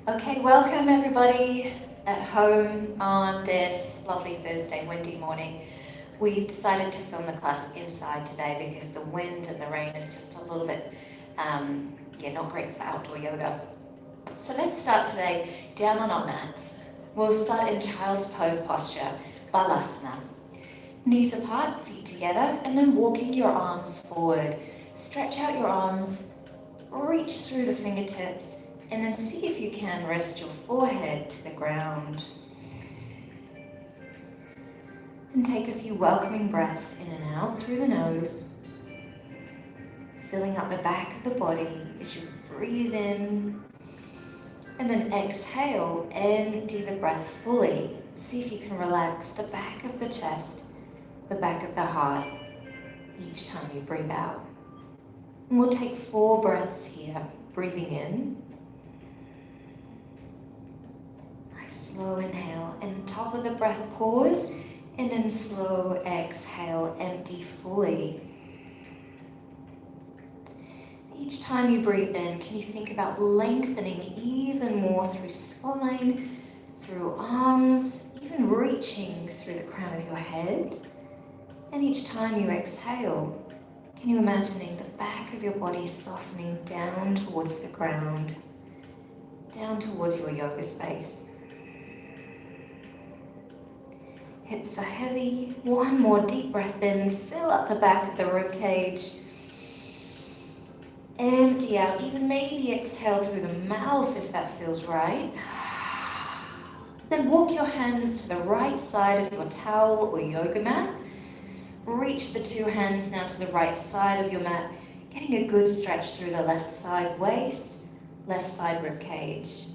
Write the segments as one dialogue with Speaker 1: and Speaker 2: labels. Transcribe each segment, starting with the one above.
Speaker 1: Okay, welcome everybody at home on this lovely Thursday windy morning. We've decided to film the class inside today because the wind and the rain is just a little bit, not great for outdoor yoga. So let's start today down on our mats. We'll start in child's pose posture, Balasana. Knees apart, feet together, and then walking your arms forward. Stretch out your arms, reach through the fingertips, and then see if you can rest your forehead to the ground. And take a few welcoming breaths in and out through the nose, filling up the back of the body as you breathe in. And then exhale, empty the breath fully. See if you can relax the back of the chest, the back of the heart, each time you breathe out. And we'll take 4 breaths here, breathing in. Nice slow inhale, and top of the breath pause, and then slow exhale, empty fully. Each time you breathe in, can you think about lengthening even more through spine, through arms, even reaching through the crown of your head? And each time you exhale, can you imagining the back of your body softening down towards the ground, down towards your yoga space? Hips are heavy. One more deep breath in, fill up the back of the rib cage. Empty out, even maybe exhale through the mouth if that feels right. Then walk your hands to the right side of your towel or yoga mat. Reach the 2 hands now to the right side of your mat, getting a good stretch through the left side waist, left side rib cage.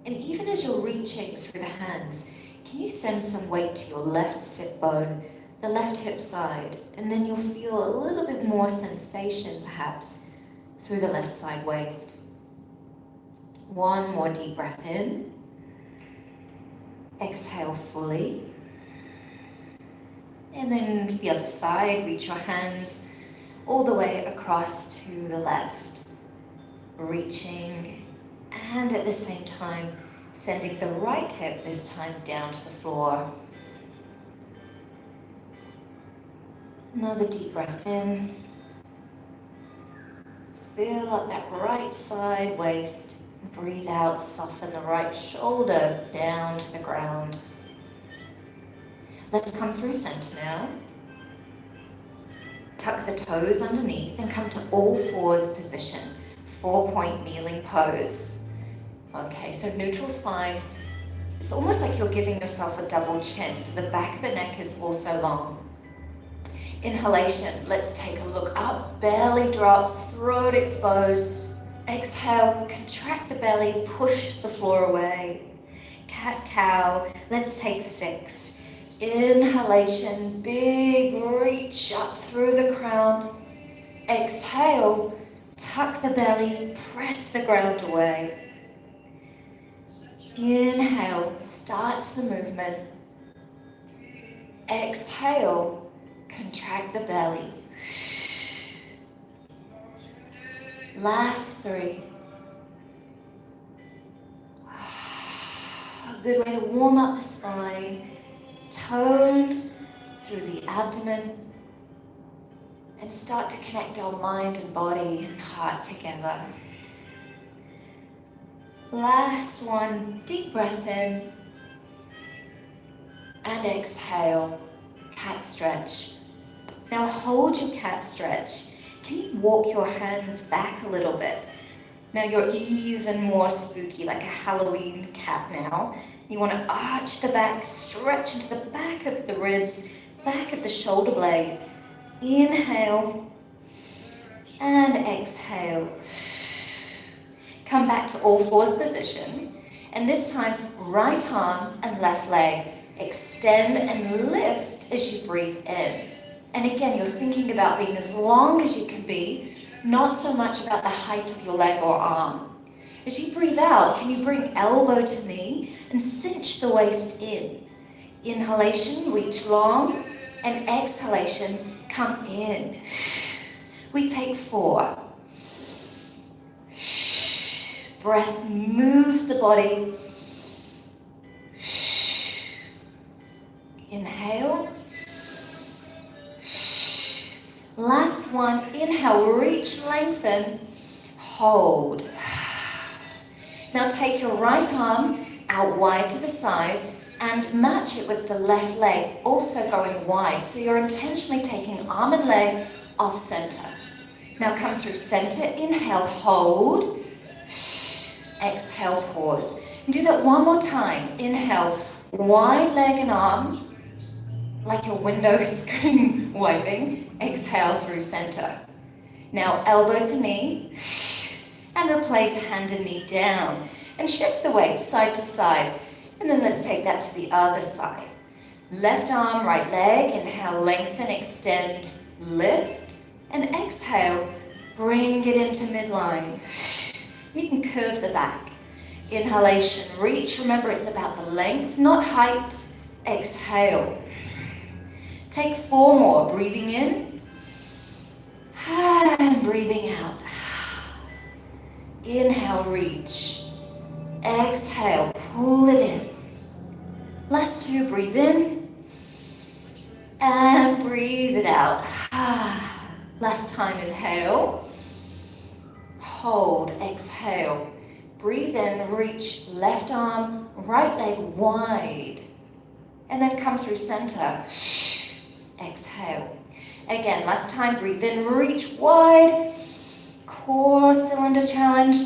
Speaker 1: And even as you're reaching through the hands, can you send some weight to your left sit bone, the left hip side, and then you'll feel a little bit more sensation perhaps through the left side waist. One more deep breath in. Exhale fully. And then the other side, reach your hands all the way across to the left. Reaching, and at the same time, sending the right hip this time down to the floor. Another deep breath in. Fill up that right side waist. Breathe out, soften the right shoulder down to the ground. Let's come through center now. Tuck the toes underneath and come to all fours position. 4-point kneeling pose. Okay, so neutral spine. It's almost like you're giving yourself a double chin, so the back of the neck is also long. Inhalation, let's take a look up. Belly drops, throat exposed. Exhale, contract the belly, push the floor away. Cat-cow, let's take 6. Inhalation, big reach up through the crown. Exhale, tuck the belly, press the ground away. Inhale, starts the movement. Exhale, contract the belly. Last 3. A good way to warm up the spine. Tone through the abdomen and start to connect our mind and body and heart together. Last one, deep breath in and exhale, cat stretch. Now hold your cat stretch. Can you walk your hands back a little bit? Now you're even more spooky, like a Halloween cat now. You want to arch the back, stretch into the back of the ribs, back of the shoulder blades. Inhale and exhale. Come back to all fours position. And this time, right arm and left leg. Extend and lift as you breathe in. And again, you're thinking about being as long as you can be, not so much about the height of your leg or arm. As you breathe out, can you bring elbow to knee and cinch the waist in? Inhalation, reach long, and exhalation, come in. We take 4. Breath moves the body. Inhale. Last one, inhale, reach, lengthen, hold. Now take your right arm out wide to the side and match it with the left leg also going wide. So you're intentionally taking arm and leg off center. Now come through center, inhale, hold, exhale, pause. And do that one more time. Inhale, wide leg and arm, like your window screen wiping. Exhale through center. Now elbow to knee, and replace hand and knee down. And shift the weight side to side. And then let's take that to the other side. Left arm, right leg, inhale, lengthen, extend, lift, and exhale, bring it into midline. You can curve the back. Inhalation, reach, remember it's about the length, not height. Exhale. Take 4 more, breathing in, and breathing out. Inhale, reach. Exhale, pull it in. Last 2, breathe in, and breathe it out. Last time, inhale, hold, exhale. Breathe in, reach, left arm, right leg wide. And then come through center. Exhale. Again, last time, breathe in, reach wide. Core cylinder challenge.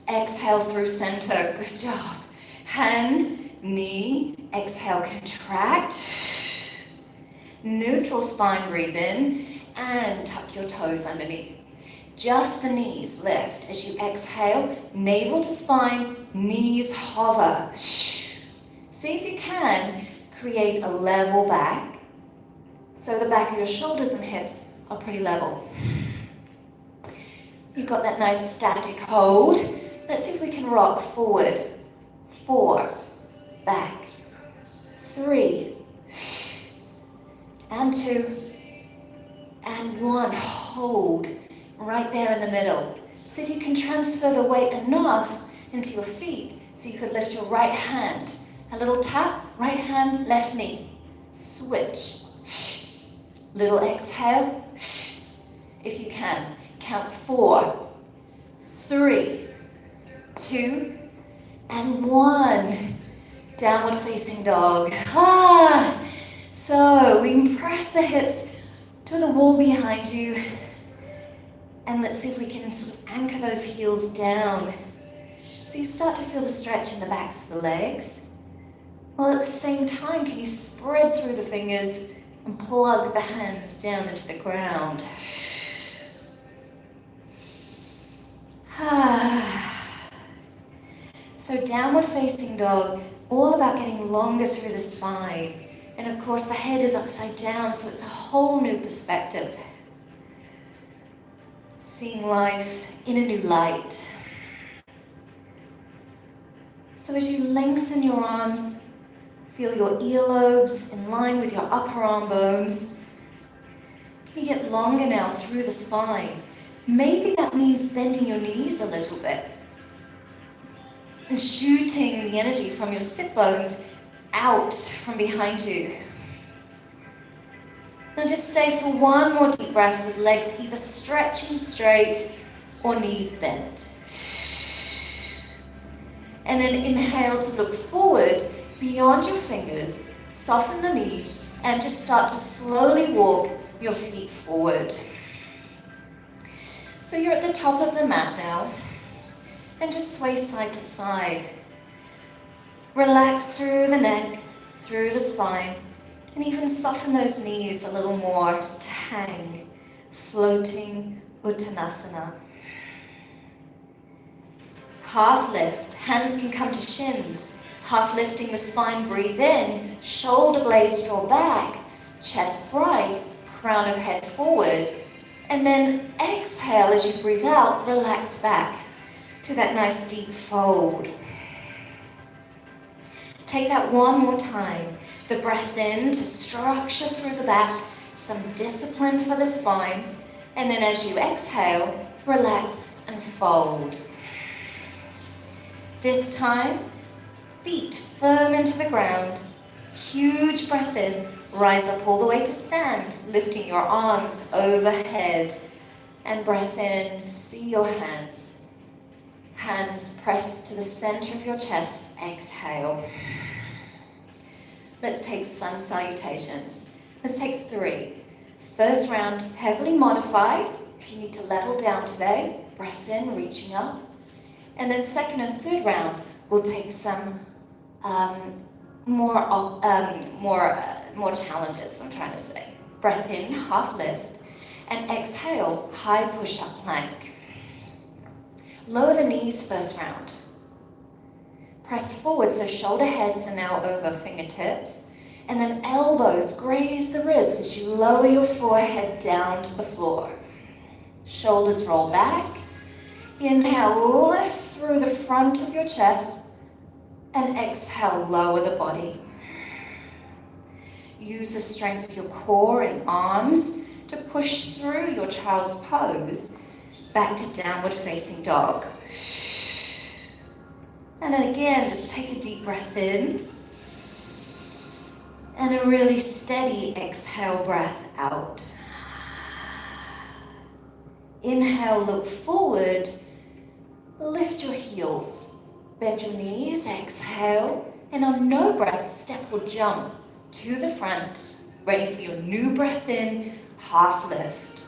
Speaker 1: Exhale through center. Good job. Hand, knee, exhale, contract. Neutral spine, breathe in, and tuck your toes underneath. Just the knees lift as you exhale, navel to spine, knees hover. See if you can create a level back so the back of your shoulders and hips are pretty level. You've got that nice static hold. Let's see if we can rock forward. 4, back, 3, and 2, and 1. Hold right there in the middle. See if you can transfer the weight enough into your feet so you could lift your right hand. A little tap, right hand, left knee. Switch. Little exhale. If you can, count 4, 3, 2, and 1. Downward facing dog. So we can press the hips to the wall behind you. And let's see if we can sort of anchor those heels down. So you start to feel the stretch in the backs of the legs. While at the same time, can you spread through the fingers and plug the hands down into the ground. So downward facing dog, all about getting longer through the spine. And of course the head is upside down, so it's a whole new perspective. Seeing life in a new light. So as you lengthen your arms, feel your earlobes in line with your upper arm bones. Can you get longer now through the spine? Maybe that means bending your knees a little bit and shooting the energy from your sit bones out from behind you. Now just stay for one more deep breath with legs either stretching straight or knees bent. And then inhale to look forward beyond your fingers, soften the knees, and just start to slowly walk your feet forward. So you're at the top of the mat now, and just sway side to side. Relax through the neck, through the spine, and even soften those knees a little more to hang, floating Uttanasana. Half lift, hands can come to shins. Half lifting the spine, breathe in, shoulder blades draw back, chest bright, crown of head forward, and then exhale as you breathe out, relax back to that nice deep fold. Take that one more time. The breath in to structure through the back, some discipline for the spine, and then as you exhale, relax and fold. This time, feet firm into the ground. Huge breath in. Rise up all the way to stand, lifting your arms overhead. And breath in, see your hands. Hands pressed to the center of your chest. Exhale. Let's take sun salutations. Let's take 3. First round, heavily modified. If you need to level down today, breath in, reaching up. And then second and third round, we'll take some more challenges, I'm trying to say. Breath in, half lift. And exhale, high push-up plank. Lower the knees first round. Press forward so shoulder heads are now over fingertips. And then elbows graze the ribs as you lower your forehead down to the floor. Shoulders roll back. Inhale, lift through the front of your chest. And exhale, lower the body. Use the strength of your core and arms to push through your child's pose back to downward facing dog. And then again, just take a deep breath in and a really steady exhale breath out. Inhale, look forward, lift your heels, bend your knees, exhale, and on no breath, step or jump to the front, ready for your new breath in, half lift.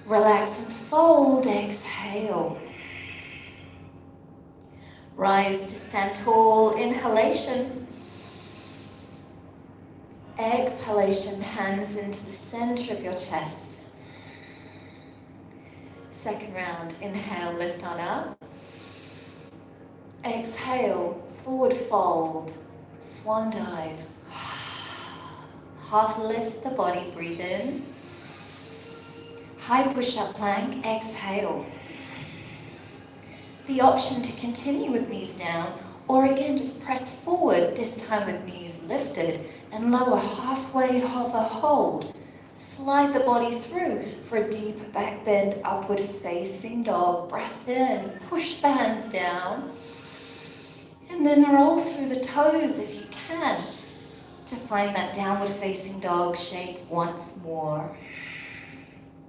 Speaker 1: Relax and fold, exhale. Rise to stand tall, inhalation. Exhalation, hands into the center of your chest. Second round, inhale, lift on up. Exhale, forward fold, swan dive. Half lift the body, breathe in. High push-up plank, exhale. The option to continue with knees down, or again just press forward, this time with knees lifted, and lower halfway, hover, hold. Slide the body through for a deep back bend, upward facing dog. Breath in, push the hands down, and then roll through the toes if you can to find that downward facing dog shape once more.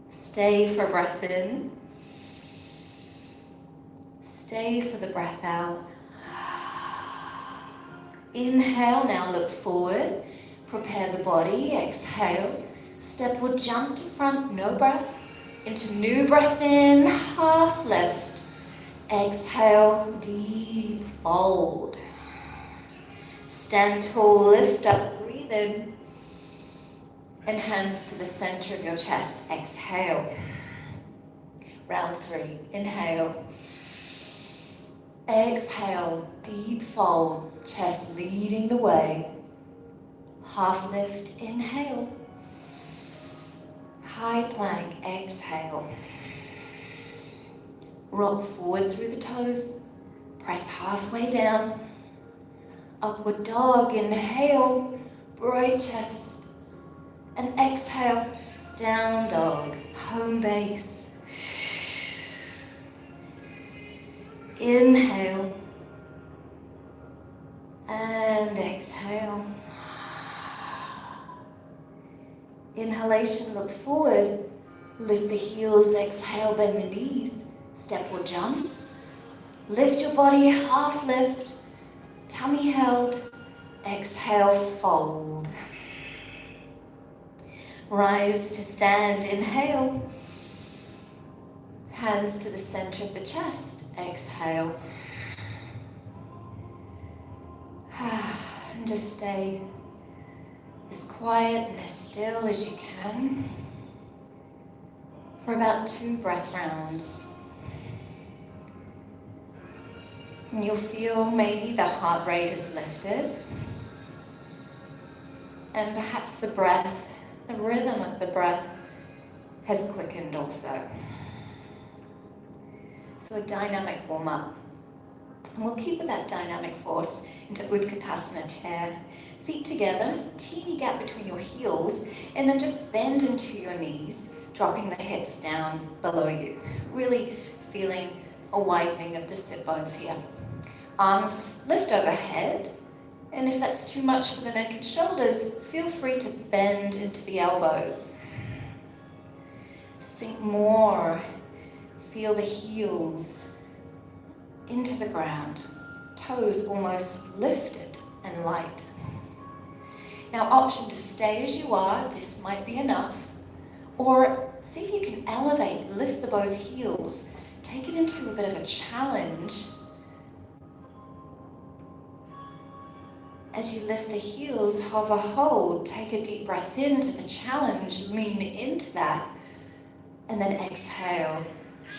Speaker 1: Stay for breath in. Stay for the breath out. Inhale, now look forward. Prepare the body, exhale. Step or jump to front, no breath. Into new breath in, half lift. Exhale, deep fold. Stand tall, lift up, breathe in. And hands to the center of your chest, exhale. Round 3, inhale. Exhale, deep fold, chest leading the way. Half lift, inhale. High plank, exhale. Rock forward through the toes. Press halfway down. Upward dog, inhale, bright chest. And exhale, down dog, home base. Inhale. And exhale. Inhalation, look forward. Lift the heels, exhale, bend the knees. Step or jump. Lift your body, half lift. Tummy held. Exhale, fold. Rise to stand, inhale. Hands to the center of the chest, exhale. And just stay as quiet and as still as you can for about 2 breath rounds. And you'll feel maybe the heart rate is lifted, and perhaps the breath, the rhythm of the breath has quickened also. So a dynamic warm-up. And we'll keep with that dynamic force into Uttanasana chair. Feet together, teeny gap between your heels, and then just bend into your knees, dropping the hips down below you. Really feeling a widening of the sit bones here. Arms lift overhead, and if that's too much for the neck and shoulders, feel free to bend into the elbows. Sink more. Feel the heels into the ground, toes almost lifted and light. Now, option to stay as you are, this might be enough, or see if you can elevate, lift the both heels, take it into a bit of a challenge. As you lift the heels, hover, hold, take a deep breath into the challenge, lean into that, and then exhale.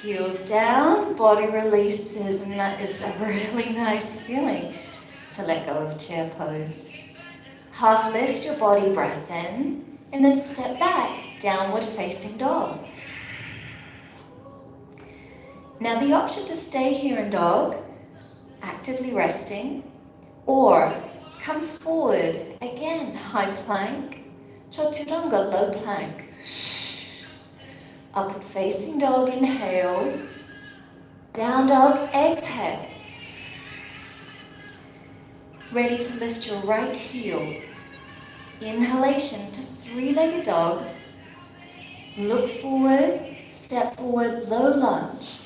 Speaker 1: Heels down, body releases, and that is a really nice feeling to let go of chair pose. Half lift your body, breath in, and then step back, downward facing dog. Now the option to stay here in dog, actively resting, or come forward, again, high plank, chaturanga, low plank. Upward facing dog, inhale. Down dog, exhale. Ready to lift your right heel. Inhalation to three-legged dog. Look forward, step forward, low lunge.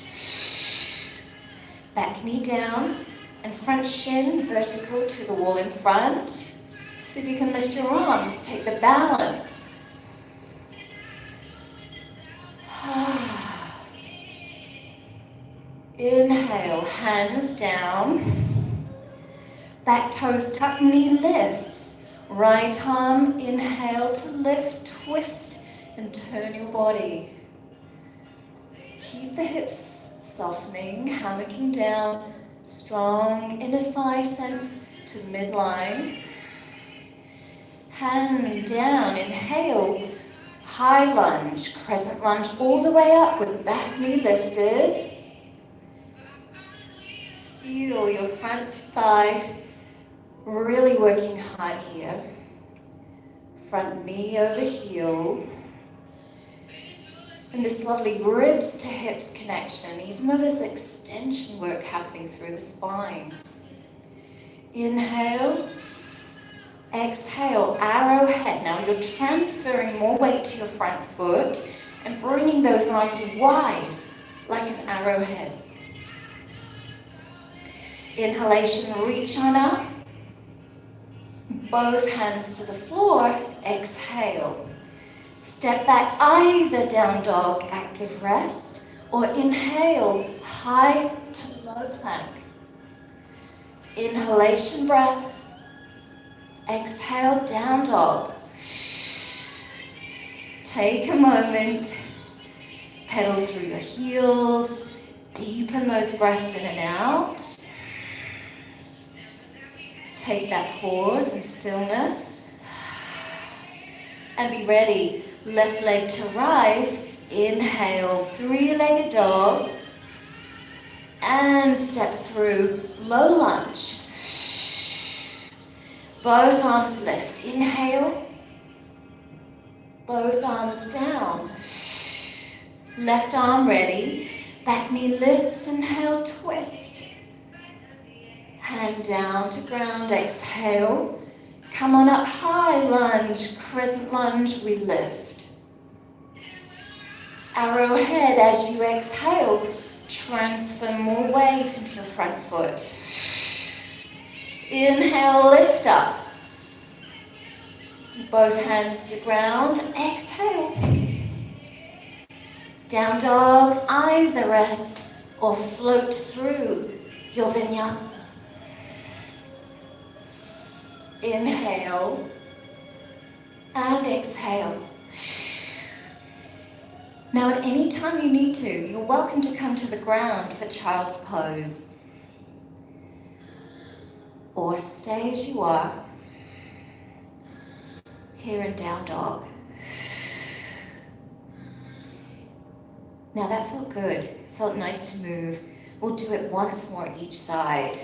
Speaker 1: Back knee down and front shin vertical to the wall in front. See if you can lift your arms, take the balance. Inhale, hands down. Back toes tuck, knee lifts. Right arm, inhale to lift, twist and turn your body. Keep the hips softening, hammocking down. Strong inner thigh sense to midline. Hand down, inhale. High lunge, crescent lunge all the way up with back knee lifted. Feel your front thigh really working hard here. Front knee over heel. And this lovely ribs to hips connection, even though there's extension work happening through the spine. Inhale. Exhale, arrowhead. Now you're transferring more weight to your front foot and bringing those arms wide like an arrowhead. Inhalation, reach on up. Both hands to the floor. Exhale. Step back, either down dog, active rest, or inhale, high to low plank. Inhalation, breath. Exhale, down dog. Take a moment, pedal through your heels, deepen those breaths in and out. Take that pause and stillness. And be ready, left leg to rise. Inhale, three-legged dog. And step through, low lunge. Both arms lift. Inhale. Both arms down. Left arm ready. Back knee lifts. Inhale, twist. Hand down to ground. Exhale. Come on up, high lunge. Crescent lunge, we lift. Arrowhead as you exhale. Transfer more weight into your front foot. Inhale, lift up. Both hands to ground. Exhale. Down dog, either rest or float through your vinyasa. Inhale and exhale. Now at any time you need to, you're welcome to come to the ground for child's pose. Or stay as you are, here in down dog. Now that felt good, felt nice to move. We'll do it once more each side.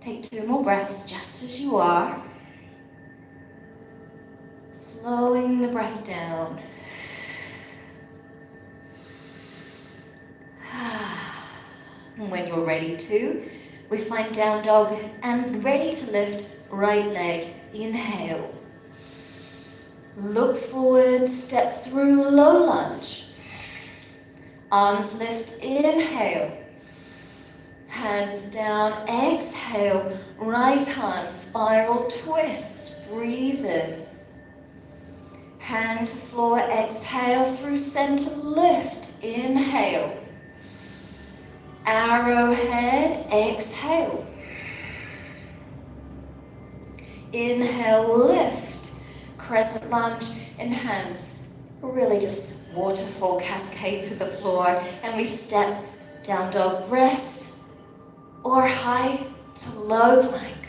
Speaker 1: Take 2 more breaths just as you are. Slowing the breath down. And when you're ready to, we find down dog and ready to lift right leg. Inhale. Look forward, step through low lunge. Arms lift, inhale. Hands down, exhale. Right arm, spiral twist. Breathe in. Hand to floor, exhale through center, lift. Inhale. Arrowhead, exhale. Inhale, lift. Crescent lunge in hands. Really just waterfall cascade to the floor. And we step down dog, rest. Or high to low plank.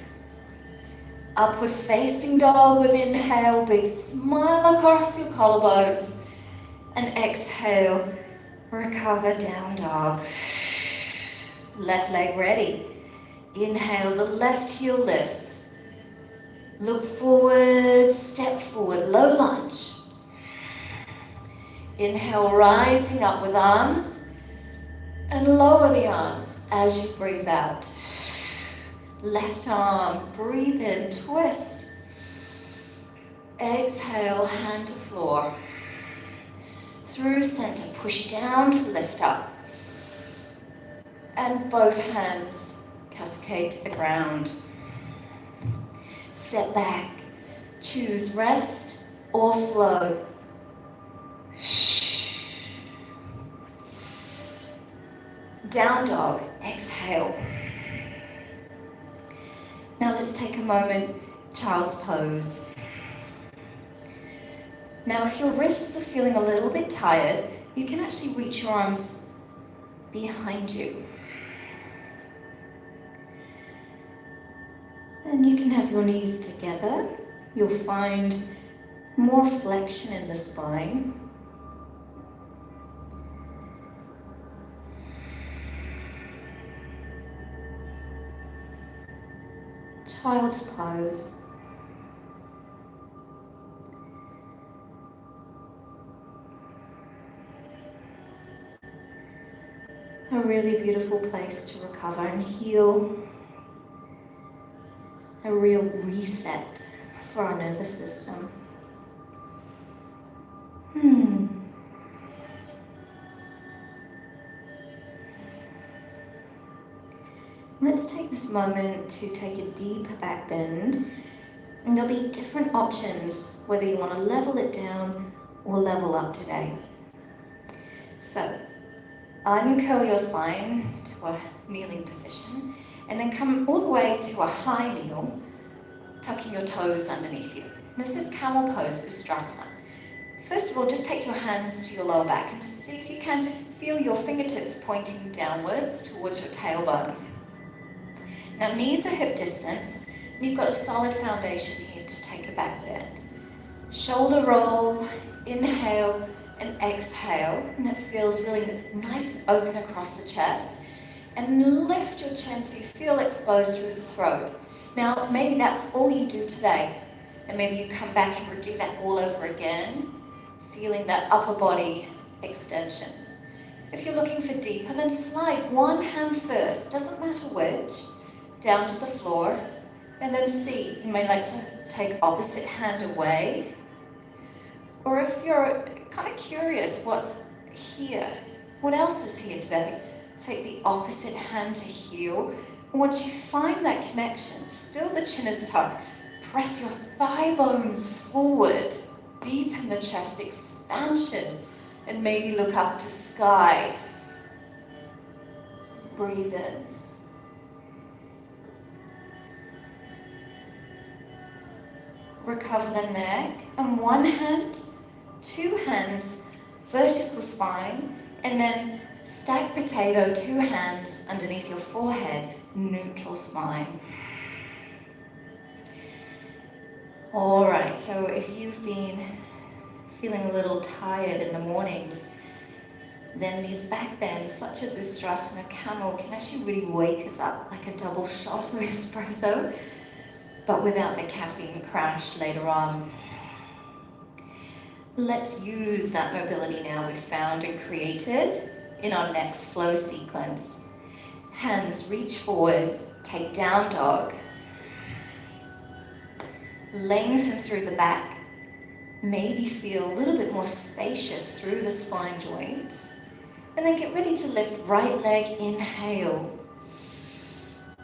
Speaker 1: Upward facing dog with inhale, big smile across your collarbones. And exhale, recover down dog. Left leg ready. Inhale, the left heel lifts. Look forward, step forward, low lunge. Inhale, rising up with arms. And lower the arms as you breathe out. Left arm, breathe in, twist. Exhale, hand to floor. Through center, push down to lift up. And both hands cascade to the ground. Step back, choose rest or flow. Down dog, exhale. Now let's take a moment, child's pose. Now if your wrists are feeling a little bit tired, you can actually reach your arms behind you. And you can have your knees together. You'll find more flexion in the spine. Child's pose. A really beautiful place to recover and heal. A real reset for our nervous system. Let's take this moment to take a deeper back bend. And there'll be different options whether you want to level it down or level up today. So, uncurl your spine to a kneeling position and then come all the way to a high kneel, tucking your toes underneath you. This is Camel pose, Uttanasana. First of all, just take your hands to your lower back and see if you can feel your fingertips pointing downwards towards your tailbone. Now, knees are hip distance, and you've got a solid foundation here to take a back bend. Shoulder roll, inhale and exhale, and that feels really nice and open across the chest. And lift your chin so you feel exposed through the throat. Now, maybe that's all you do today, and maybe you come back and do that all over again, feeling that upper body extension. If you're looking for deeper, then slide one hand first, doesn't matter which, down to the floor, and then see, you may like to take opposite hand away, or if you're kind of curious what's here, what else is here today, take the opposite hand to heel, and once you find that connection, still the chin is tucked, press your thigh bones forward, deepen the chest expansion, and maybe look up to sky. Breathe in. Recover the neck, and one hand, two hands, vertical spine, and then stack potato, two hands underneath your forehead, neutral spine. Alright, so if you've been feeling a little tired in the mornings, then these back bends, such as Uttanasana, Camel, can actually really wake us up like a double shot of espresso, but without the caffeine crash later on. Let's use that mobility now we've found and created in our next flow sequence. Hands reach forward, take down dog. Lengthen through the back. Maybe feel a little bit more spacious through the spine joints. And then get ready to lift right leg, inhale.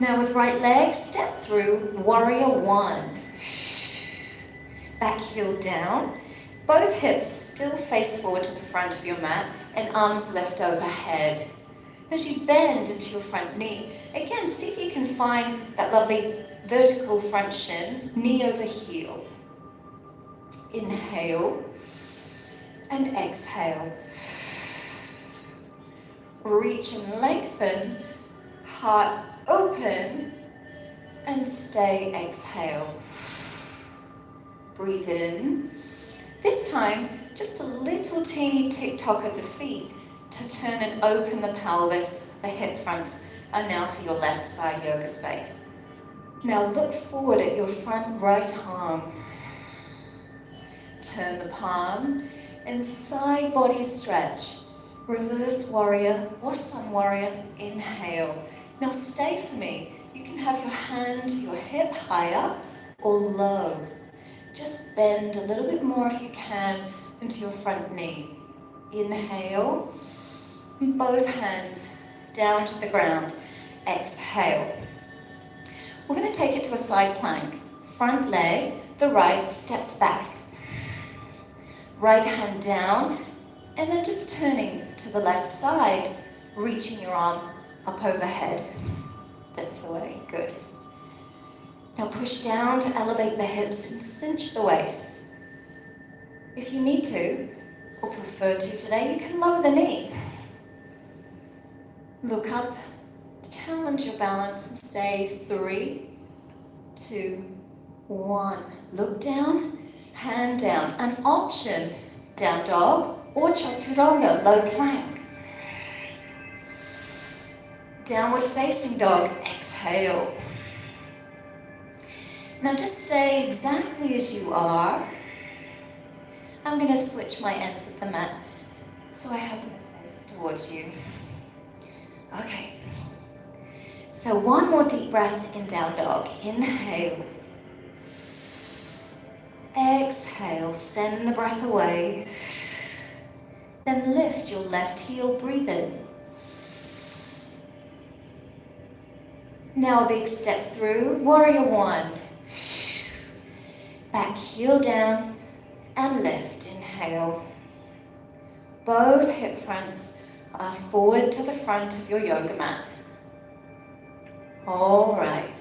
Speaker 1: Now with right leg, step through warrior one. Back heel down. Both hips still face forward to the front of your mat and arms left overhead. As you bend into your front knee, again, see if you can find that lovely vertical front shin, knee over heel. Inhale and exhale. Reach and lengthen, heart open, and stay, exhale. Breathe in. This time, just a little teeny tick-tock at the feet to turn and open the pelvis. The hip fronts are now to your left side yoga space. Now look forward at your front right arm. Turn the palm and side body stretch. Reverse warrior or sun warrior. Inhale. Now stay for me. You can have your hand to your hip higher or low. Just bend a little bit more if you can into your front knee. Inhale. Both hands down to the ground. Exhale. We're going to take it to a side plank. Front leg, the right, steps back. Right hand down, and then just turning to the left side, reaching your arm up overhead. That's the way, good. Now push down to elevate the hips and cinch the waist. If you need to, or prefer to today, you can lower the knee. Look up, challenge your balance and stay. 3, 2, 1. Look down, hand down. An option, down dog or chaturanga, low plank. Downward facing dog, exhale. Now just stay exactly as you are. I'm going to switch my ends of the mat so I have the face towards you. Okay. So one more deep breath in down dog. Inhale. Exhale, send the breath away. Then lift your left heel, breathe in. Now a big step through, warrior one. Back heel down and lift, inhale. Both hip fronts are forward to the front of your yoga mat. All right,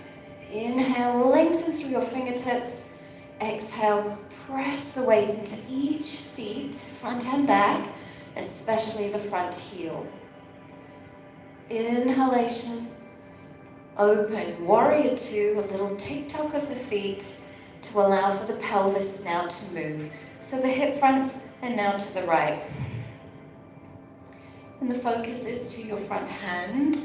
Speaker 1: inhale, lengthen through your fingertips. Exhale, press the weight into each feet, front and back, especially the front heel. Inhalation, open, warrior two, a little tick-tock of the feet to allow for the pelvis now to move. So the hip fronts are now to the right. And the focus is to your front hand.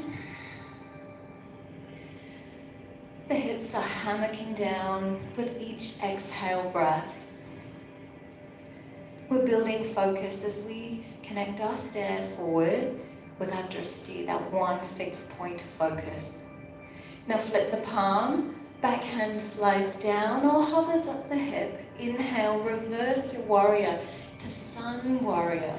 Speaker 1: The hips are hammocking down with each exhale breath. We're building focus as we connect our stare forward with our drishti, that one fixed point of focus. Now flip the palm, back hand slides down or hovers up the hip. Inhale, reverse your warrior to sun warrior.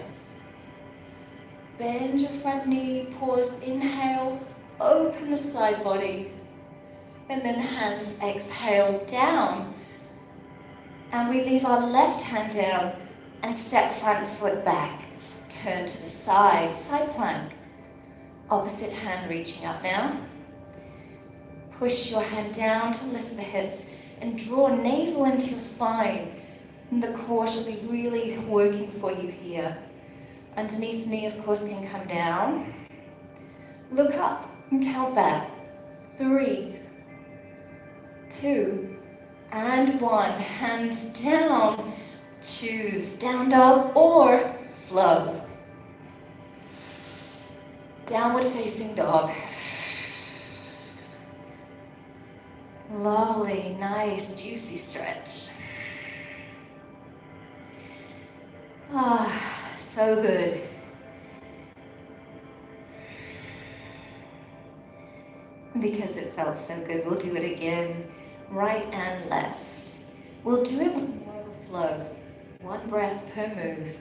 Speaker 1: Bend your front knee, pause, inhale, open the side body. And then hands exhale down. And we leave our left hand down and step front foot back. Turn to the side, side plank. Opposite hand reaching up now. Push your hand down to lift the hips and draw navel into your spine. And the core should be really working for you here. Underneath knee, of course, can come down. Look up and count back. 3, 2, and 1. Hands down. Choose down dog or flow. Downward facing dog. Lovely, nice, juicy stretch. Ah, so good. felt so good. We'll do it again, right and left. We'll do it with more of a flow. One breath per move.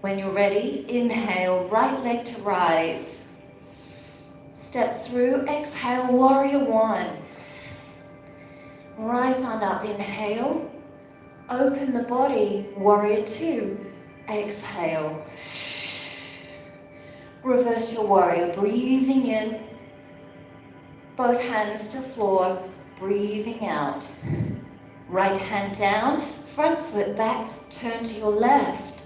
Speaker 1: When you're ready, inhale, right leg to rise. Step through, exhale, warrior one. Rise on up, inhale. Open the body, warrior two. Exhale. Reverse your warrior, breathing in. Both hands to floor, breathing out. Right hand down, front foot back, turn to your left.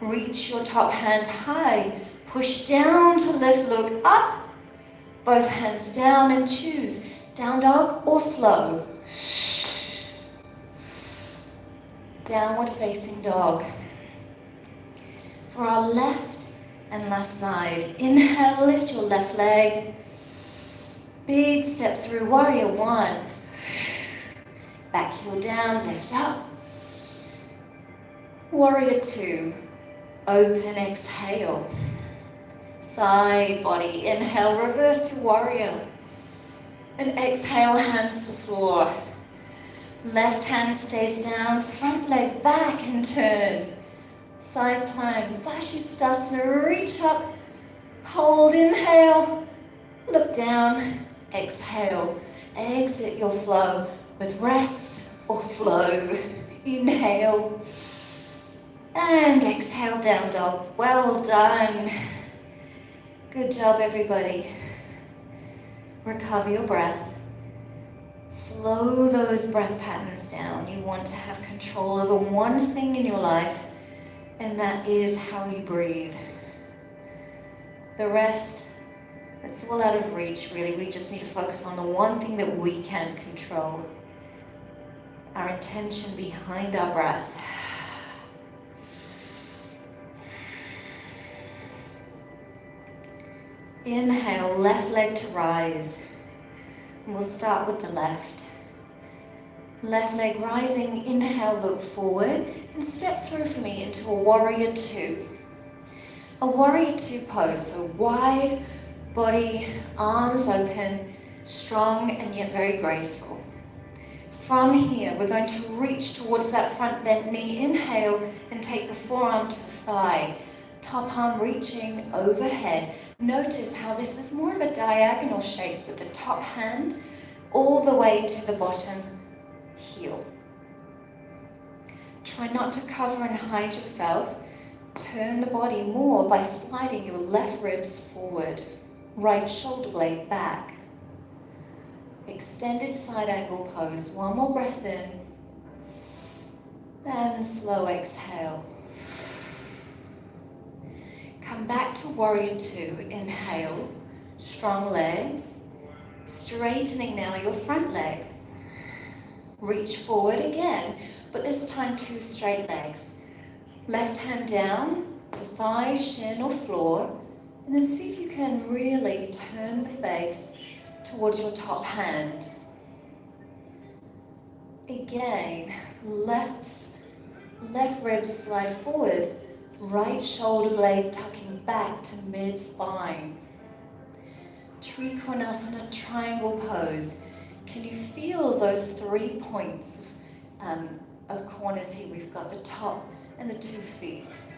Speaker 1: Reach your top hand high, push down to lift, look up. Both hands down and choose, down dog or flow. Downward facing dog. For our left and left side, inhale, lift your left leg. Big step through, warrior one. Back heel down, lift up. Warrior two. Open, exhale. Side body, inhale, reverse to warrior. And exhale, hands to floor. Left hand stays down, front leg back and turn. Side plank, Vashisthasana, reach up. Hold, inhale. Look down, exhale. Exit your flow with rest or flow. Inhale. And exhale, down dog. Well done. Good job, everybody. Recover your breath. Slow those breath patterns down. You want to have control over one thing in your life, and that is how you breathe. The rest, it's all out of reach, really. We just need to focus on the one thing that we can control. Our intention behind our breath. Inhale, left leg to rise. And we'll start with the left. Left leg rising, inhale, look forward, and step through for me into a warrior two. A warrior two pose, so wide body, arms open, strong and yet very graceful. From here, we're going to reach towards that front bent knee. Inhale and take the forearm to the thigh. Top arm reaching overhead. Notice how this is more of a diagonal shape with the top hand all the way to the bottom heel. Try not to cover and hide yourself. Turn the body more by sliding your left ribs forward. Right shoulder blade back. Extended side angle pose. One more breath in. And slow exhale. Come back to warrior two. Inhale. Strong legs. Straightening now your front leg. Reach forward again, but this time two straight legs. Left hand down to thigh, shin or floor. And then see if you can really turn the face towards your top hand. Again, left ribs slide forward, right shoulder blade tucking back to mid-spine. Trikonasana triangle pose. Can you feel those 3 points of corners here? We've got the top and the 2 feet.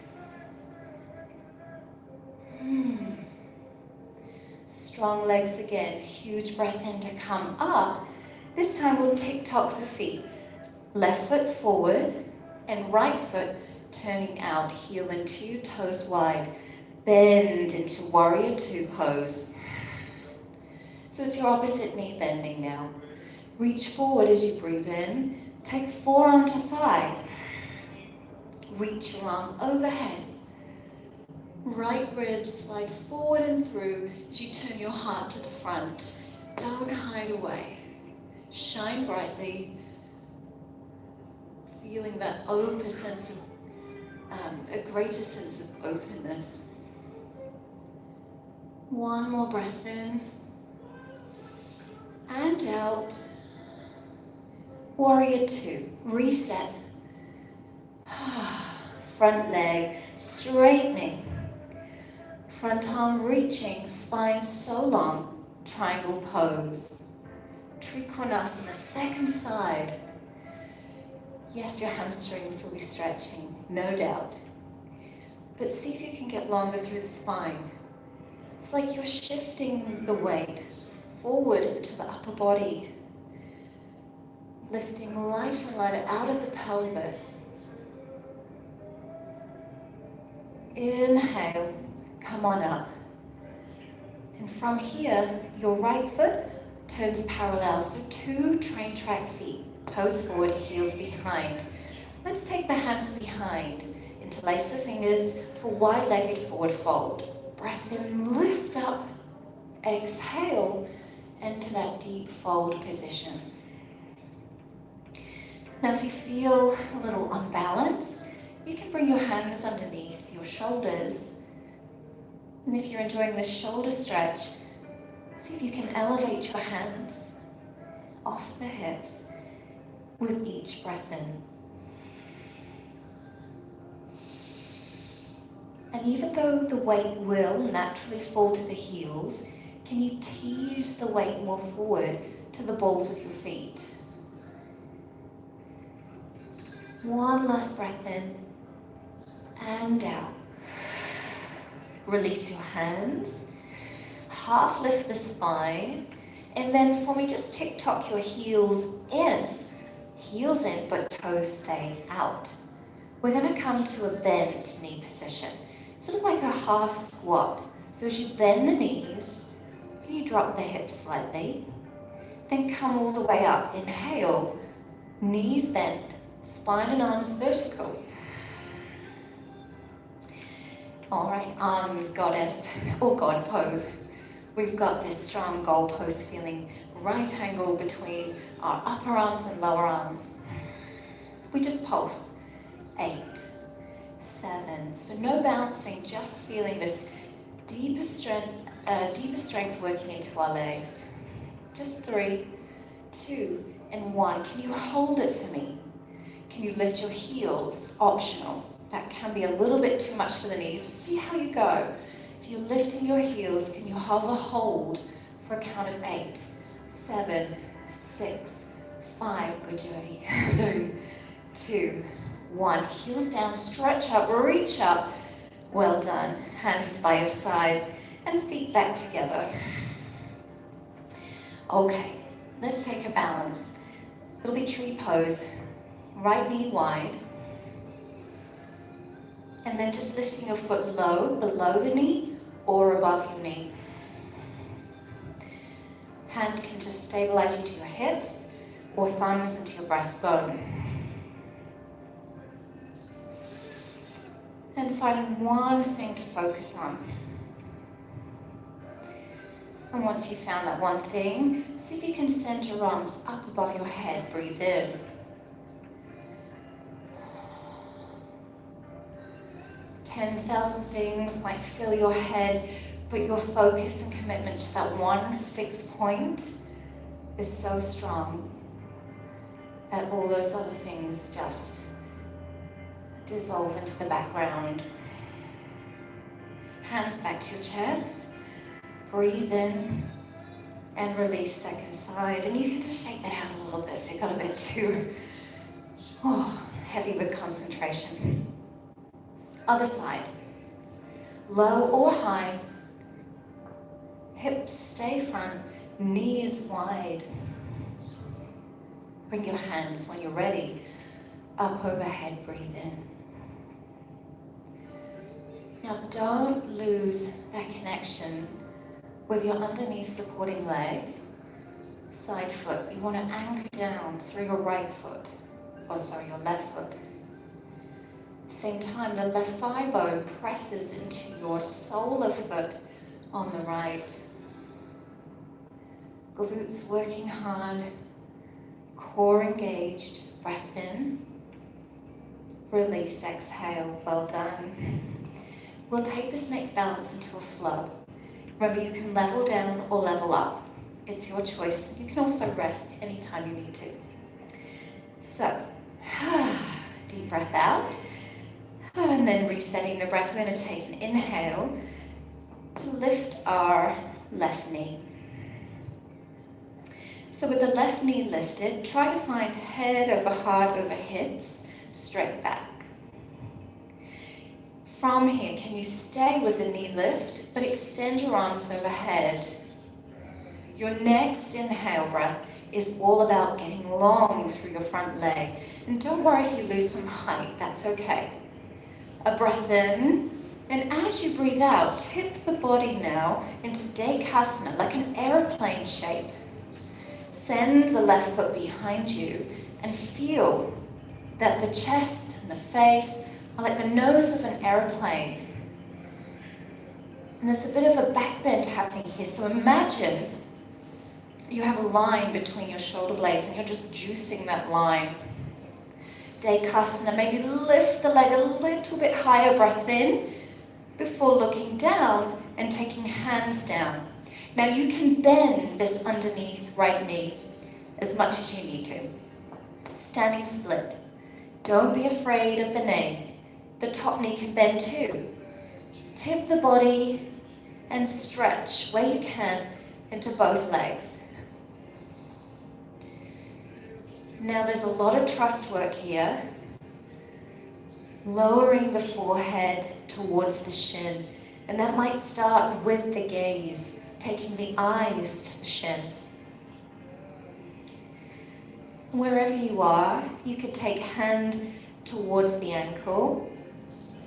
Speaker 1: Strong legs again, huge breath in to come up. This time we'll tick-tock the feet. Left foot forward and right foot turning out, heel into you, toes wide. Bend into warrior two pose. So it's your opposite knee bending now. Reach forward as you breathe in. Take forearm to thigh. Reach your arm overhead. Right ribs slide forward and through as you turn your heart to the front. Don't hide away. Shine brightly. Feeling that open sense of, a greater sense of openness. One more breath in. And out. Warrior two. Reset. Front leg straightening. Front arm reaching, spine so long. Triangle pose. Trikonasana, second side. Yes, your hamstrings will be stretching, no doubt. But see if you can get longer through the spine. It's like you're shifting the weight forward to the upper body, lifting lighter and lighter out of the pelvis. Inhale, come on up. And from here, your right foot turns parallel, so 2 train track feet, toes forward, heels behind. Let's take the hands behind, interlace the fingers for wide-legged forward fold. Breath in, lift up, exhale, into that deep fold position. Now if you feel a little unbalanced, you can bring your hands underneath your shoulders. And if you're enjoying this shoulder stretch, see if you can elevate your hands off the hips with each breath in. And even though the weight will naturally fall to the heels, can you tease the weight more forward to the balls of your feet? One last breath in and out. Release your hands, half lift the spine, and then for me, just tick-tock your heels in, but toes stay out. We're going to come to a bent knee position, sort of like a half squat. So as you bend the knees, you drop the hips slightly, then come all the way up. Inhale, knees bent, spine and arms vertical. All right, arms, goddess, or God pose. We've got this strong goal pose feeling, right angle between our upper arms and lower arms. We just pulse. 8, 7. So no bouncing, just feeling this deeper strength working into our legs. Just 3, 2, and 1. Can you hold it for me? Can you lift your heels? Optional. That can be a little bit too much for the knees. See how you go. If you're lifting your heels, can you hover hold for a count of 8, 7, 6, 5. Good journey. 3, 2, 1. Heels down, stretch up, reach up. Well done. Hands by your sides and feet back together. Okay, let's take a balance. It'll be tree pose. Right knee wide. And then just lifting your foot low, below the knee or above your knee. Hand can just stabilize you to your hips or thumbs into your breastbone. And finding one thing to focus on. And once you've found that one thing, see if you can send your arms up above your head. Breathe in. $10,000 things might fill your head, but your focus and commitment to that one fixed point is so strong that all those other things just dissolve into the background. Hands back to your chest. Breathe in and release second side. And you can just shake that out a little bit if it got a bit too heavy with concentration. Other side. Low or high. Hips stay front. Knees wide. Bring your hands, when you're ready, up overhead. Breathe in. Now don't lose that connection with your underneath supporting leg, side foot. You want to anchor down through your right foot, your left foot. At the same time, the left thigh bone presses into your sole of foot on the right. Glutes working hard, core engaged, breath in, release, exhale, well done. We'll take this next balance into a flow. Remember, you can level down or level up. It's your choice. You can also rest anytime you need to. So, deep breath out. And then resetting the breath, we're going to take an inhale to lift our left knee. So with the left knee lifted, try to find head over heart over hips, straight back. From here, can you stay with the knee lift, but extend your arms overhead? Your next inhale breath is all about getting long through your front leg. And don't worry if you lose some height, that's okay. A breath in, and as you breathe out, tip the body now into Dekasana, like an airplane shape. Send the left foot behind you and feel that the chest and the face are like the nose of an airplane. And there's a bit of a back bend happening here, so imagine you have a line between your shoulder blades and you're just juicing that line. Dekasana, maybe lift the leg a little bit higher, breath in, before looking down and taking hands down. Now you can bend this underneath right knee as much as you need to. Standing split. Don't be afraid of the knee. The top knee can bend too. Tip the body and stretch where you can into both legs. Now there's a lot of trust work here. Lowering the forehead towards the shin. And that might start with the gaze, taking the eyes to the shin. Wherever you are, you could take hand towards the ankle,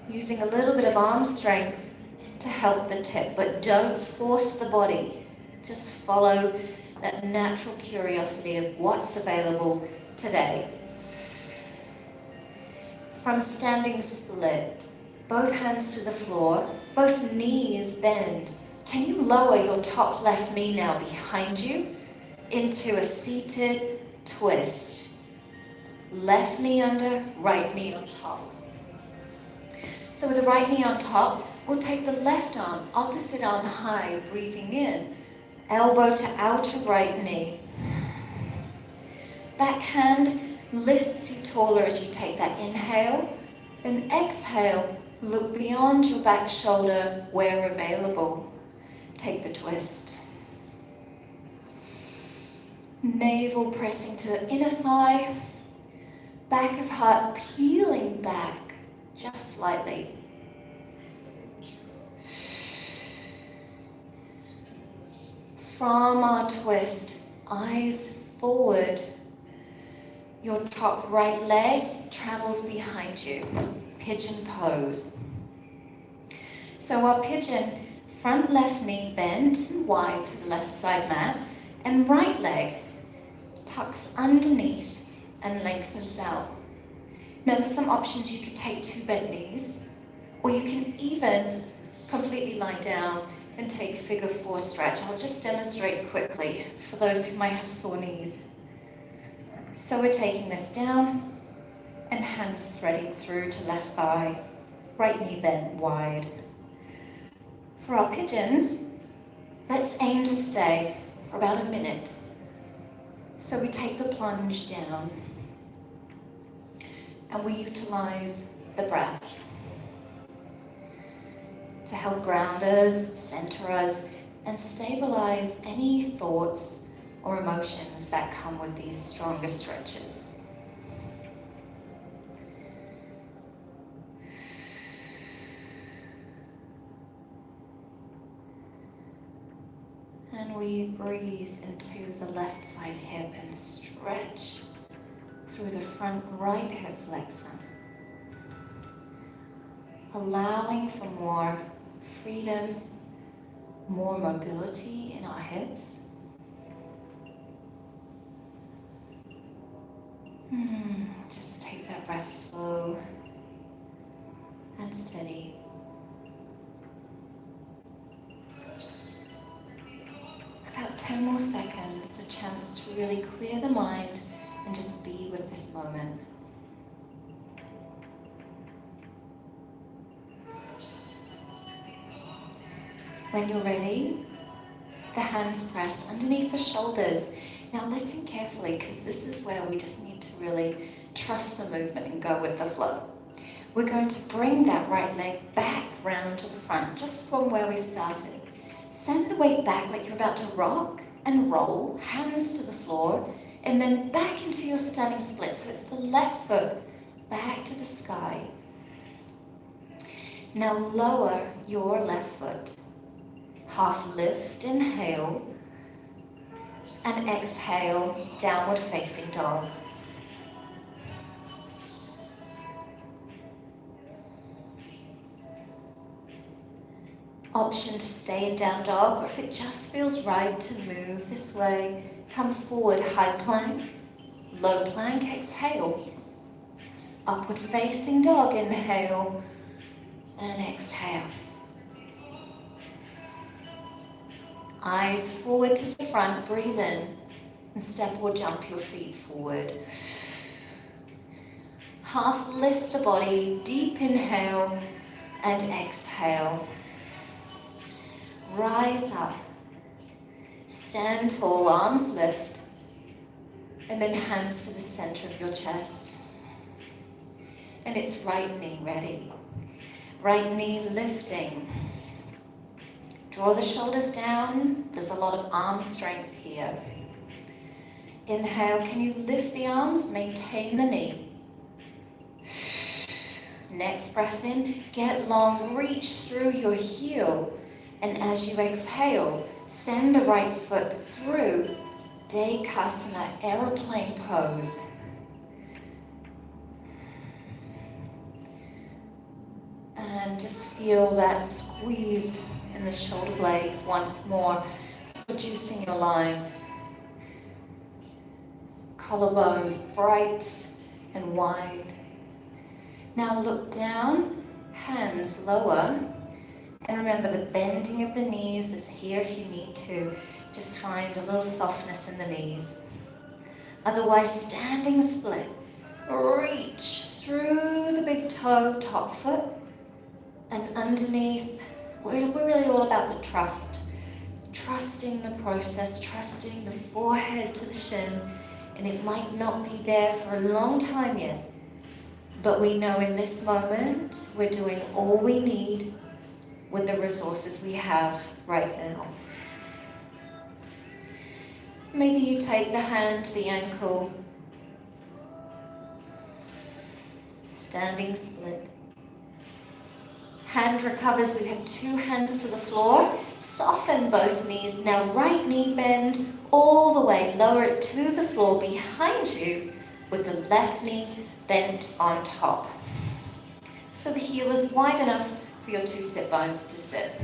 Speaker 1: using a little bit of arm strength to help the tip, but don't force the body. Just follow that natural curiosity of what's available today. From standing split, both hands to the floor, both knees bend. Can you lower your top left knee now behind you into a seated twist? Left knee under, right knee on top. So with the right knee on top, we'll take the left arm, opposite arm high, breathing in. Elbow to outer right knee. Back hand lifts you taller as you take that inhale. Then exhale, look beyond your back shoulder where available. Take the twist. Navel pressing to the inner thigh. Back of heart peeling back just slightly. From our twist, eyes forward. Your top right leg travels behind you. Pigeon pose. So our pigeon, front left knee bend and wide to the left side mat, and right leg tucks underneath and lengthens out. Now there's some options. You could take two bent knees, or you can even completely lie down and take figure four stretch. I'll just demonstrate quickly for those who might have sore knees. So we're taking this down and hands threading through to left thigh, right knee bent wide. For our pigeons, let's aim to stay for about a minute. So we take the plunge down and we utilize the breath to help ground us, center us, and stabilize any thoughts or emotions that come with these stronger stretches. And we breathe into the left side hip and stretch through the front right hip flexor, allowing for more freedom, more mobility in our hips. Just take that breath slow and steady. About 10 more seconds, a chance to really clear the mind and just be with this moment. When you're ready, the hands press underneath the shoulders. Now listen carefully, because this is where we just need to really trust the movement and go with the flow. We're going to bring that right leg back round to the front, just from where we started. Send the weight back like you're about to rock, and roll, hands to the floor, and then back into your standing split. So it's the left foot back to the sky. Now lower your left foot. Half lift, inhale, and exhale, downward facing dog. Option to stay in down dog, or if it just feels right to move this way, come forward, high plank, low plank, exhale. Upward facing dog, inhale, and exhale. Eyes forward to the front, breathe in, and step or jump your feet forward. Half lift the body, deep inhale, and exhale. Rise up, stand tall, arms lift, and then hands to the center of your chest. And it's right knee ready. Right knee lifting. Draw the shoulders down. There's a lot of arm strength here. Inhale, can you lift the arms? Maintain the knee. Next breath in, get long, reach through your heel. And as you exhale, send the right foot through Dekasana, aeroplane pose. And just feel that squeeze in the shoulder blades once more, reducing your line. Collarbones bright and wide. Now look down, hands lower. And remember, the bending of the knees is here if you need to. Just find a little softness in the knees. Otherwise, standing splits. Reach through the big toe, top foot, and underneath. We're really all about the trust. Trusting the process, trusting the forehead to the shin. And it might not be there for a long time yet. But we know in this moment, we're doing all we need with the resources we have right now. Maybe you take the hand to the ankle, standing split. Hand recovers, we have two hands to the floor, soften both knees. Now right knee bend all the way, lower it to the floor behind you with the left knee bent on top. So the heel is wide enough for your two sit bones to sit.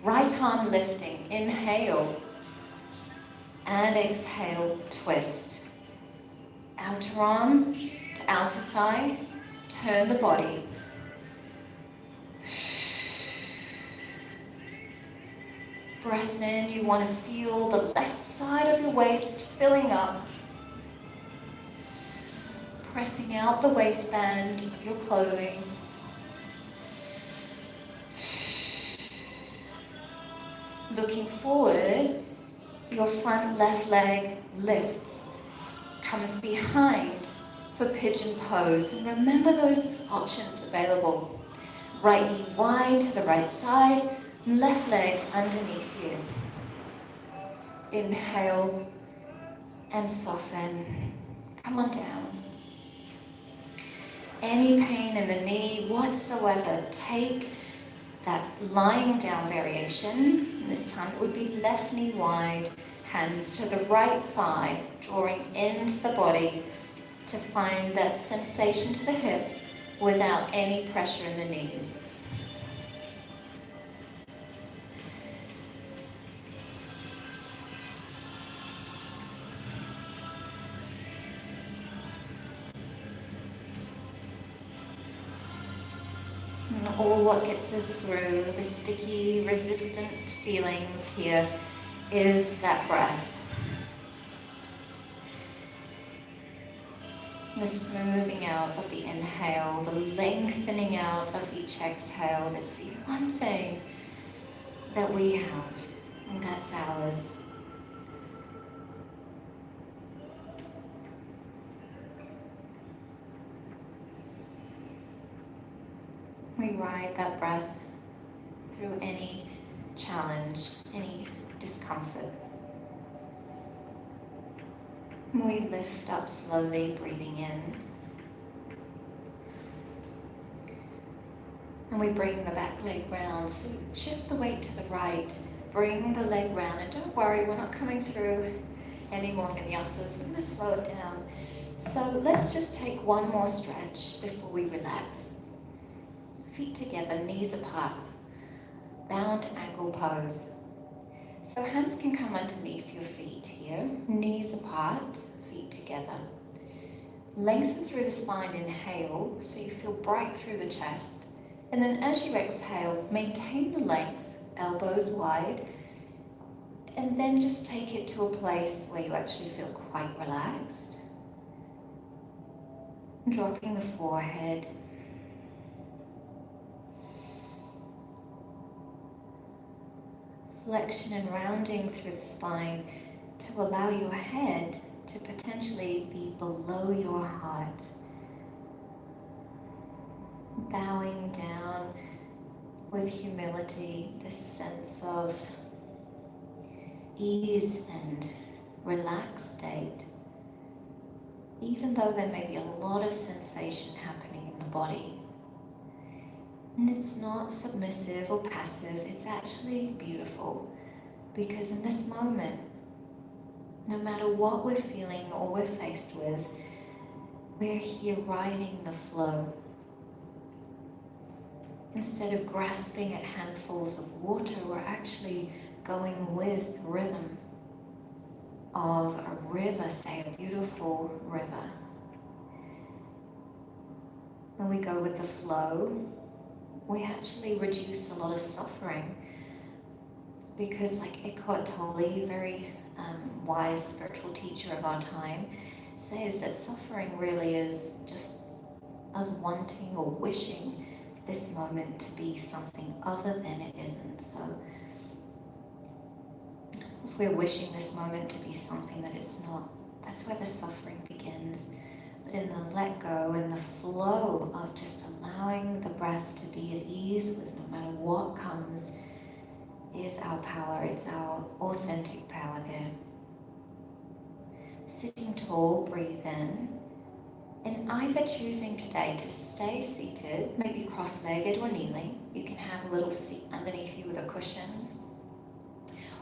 Speaker 1: Right arm lifting, inhale, and exhale, twist. Outer arm to outer thigh, turn the body. Breath in, you want to feel the left side of your waist filling up, pressing out the waistband of your clothing. Looking forward, your front left leg lifts, comes behind for pigeon pose. And remember those options available. Right knee wide to the right side, left leg underneath you. Inhale and soften. Come on down. Any pain in the knee whatsoever, take that lying down variation. This time it would be left knee wide, hands to the right thigh, drawing into the body to find that sensation to the hip without any pressure in the knees. And all what gets us through the sticky, resistant feelings here is that breath. The smoothing out of the inhale, the lengthening out of each exhale. That's the one thing that we have, and that's ours. We ride that breath through any challenge, any discomfort. And we lift up slowly, breathing in. And we bring the back leg round, so shift the weight to the right, bring the leg round, and don't worry, we're not coming through any more vinyasas, we're going to slow it down. So let's just take one more stretch before we relax. Feet together, knees apart, bound angle pose. So hands can come underneath your feet here, knees apart, feet together. Lengthen through the spine, inhale, so you feel bright through the chest. And then as you exhale, maintain the length, elbows wide, and then just take it to a place where you actually feel quite relaxed. Dropping the forehead. Flexion and rounding through the spine to allow your head to potentially be below your heart. Bowing down with humility, this sense of ease and relaxed state, even though there may be a lot of sensation happening in the body. And it's not submissive or passive, it's actually beautiful, because in this moment, no matter what we're feeling or we're faced with, we're here riding the flow. Instead of grasping at handfuls of water, we're actually going with rhythm of a river, say a beautiful river. When we go with the flow, we actually reduce a lot of suffering, because like Eckhart Tolle, very wise spiritual teacher of our time, says that suffering really is just us wanting or wishing this moment to be something other than it isn't. So if we're wishing this moment to be something that it's not, that's where the suffering begins. But in the let go and the flow of just allowing the breath to be at ease with no matter what comes is our power, it's our authentic power there. Sitting tall, breathe in. And either choosing today to stay seated, maybe cross-legged or kneeling, you can have a little seat underneath you with a cushion,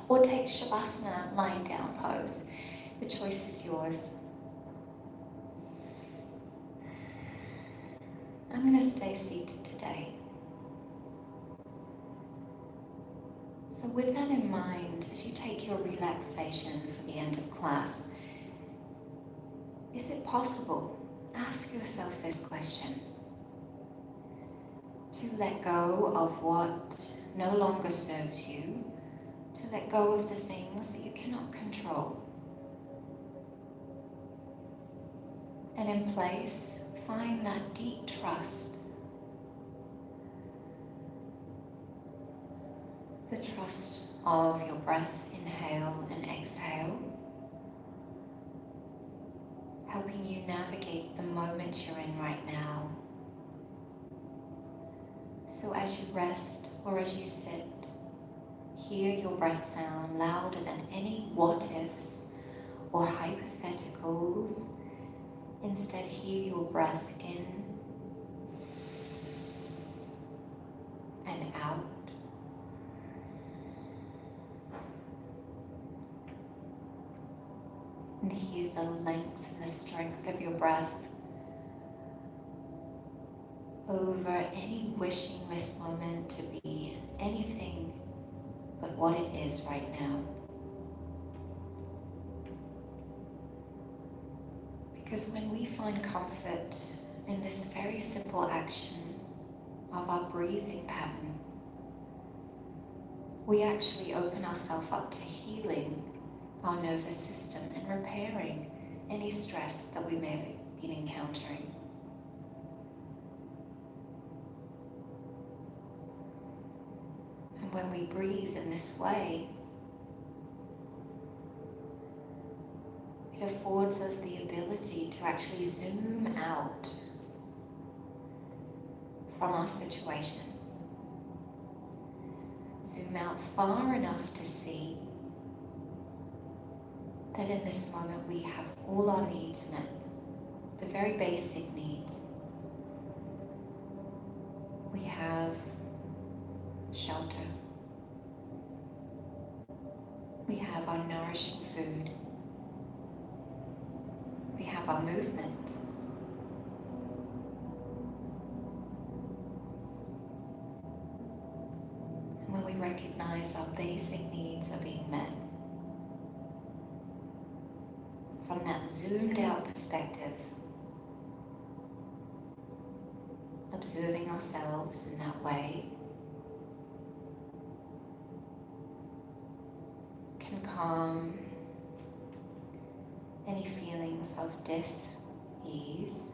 Speaker 1: or take Shavasana, lying down pose. The choice is yours. I'm going to stay seated today. So with that in mind, as you take your relaxation for the end of class, is it possible? Ask yourself this question. To let go of what no longer serves you, to let go of the things that you cannot control. And in place, find that deep trust. The trust of your breath, inhale and exhale, helping you navigate the moment you're in right now. So as you rest or as you sit, hear your breath sound louder than any what-ifs or hypotheticals. Instead, hear your breath in and out. And hear the length and the strength of your breath over any wishing this moment to be anything but what it is right now. Because when we find comfort in this very simple action of our breathing pattern, we actually open ourselves up to healing our nervous system and repairing any stress that we may have been encountering. And when we breathe in this way, it affords us the ability to actually zoom out from our situation. Zoom out far enough to see that in this moment we have all our needs met, the very basic needs. We have shelter. We have our nourishing food. We have our movement. And when we recognize our basic needs are being met, from that zoomed out perspective, observing ourselves in that way can calm any feelings of dis-ease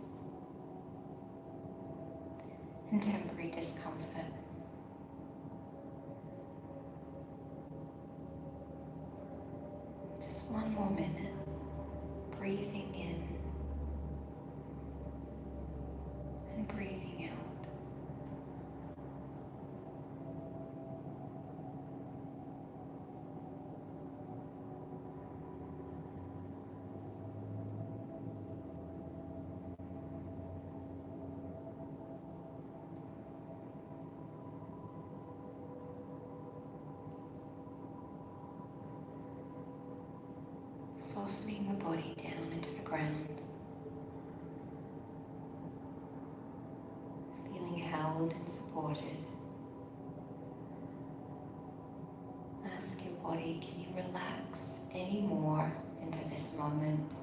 Speaker 1: and temporary discomfort. Just one more minute, breathing in and breathing out. Softening the body down into the ground, feeling held and supported. Ask your body, can you relax any more into this moment?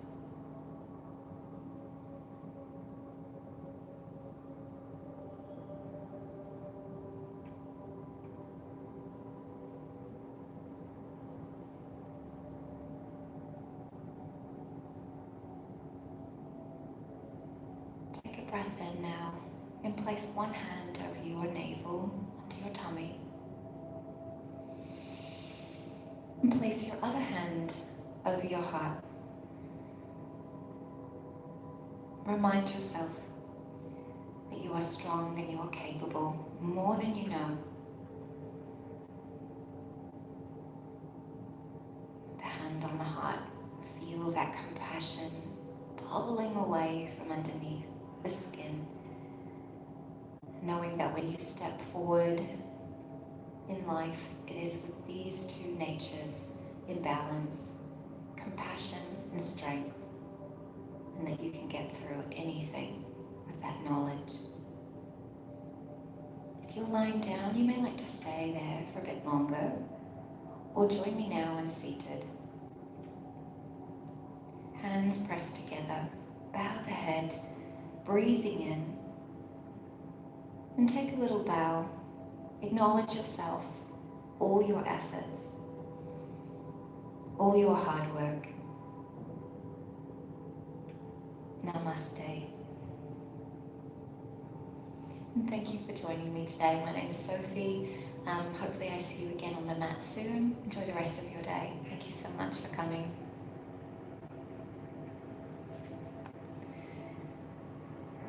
Speaker 1: Breath in now, and place one hand over your navel onto your tummy, and place your other hand over your heart. Remind yourself that you are strong and you are capable, more than you know. The hand on the heart, feel that compassion bubbling away from underneath the skin, knowing that when you step forward in life, it is with these two natures in balance, compassion and strength, and that you can get through anything with that knowledge. If you're lying down, you may like to stay there for a bit longer, or join me now when seated. Hands pressed together, bow the head, breathing in, and take a little bow. Acknowledge yourself, all your efforts, all your hard work. Namaste. And thank you for joining me today. My name is Sophie. Hopefully I see you again on the mat soon. Enjoy the rest of your day. Thank you so much for coming.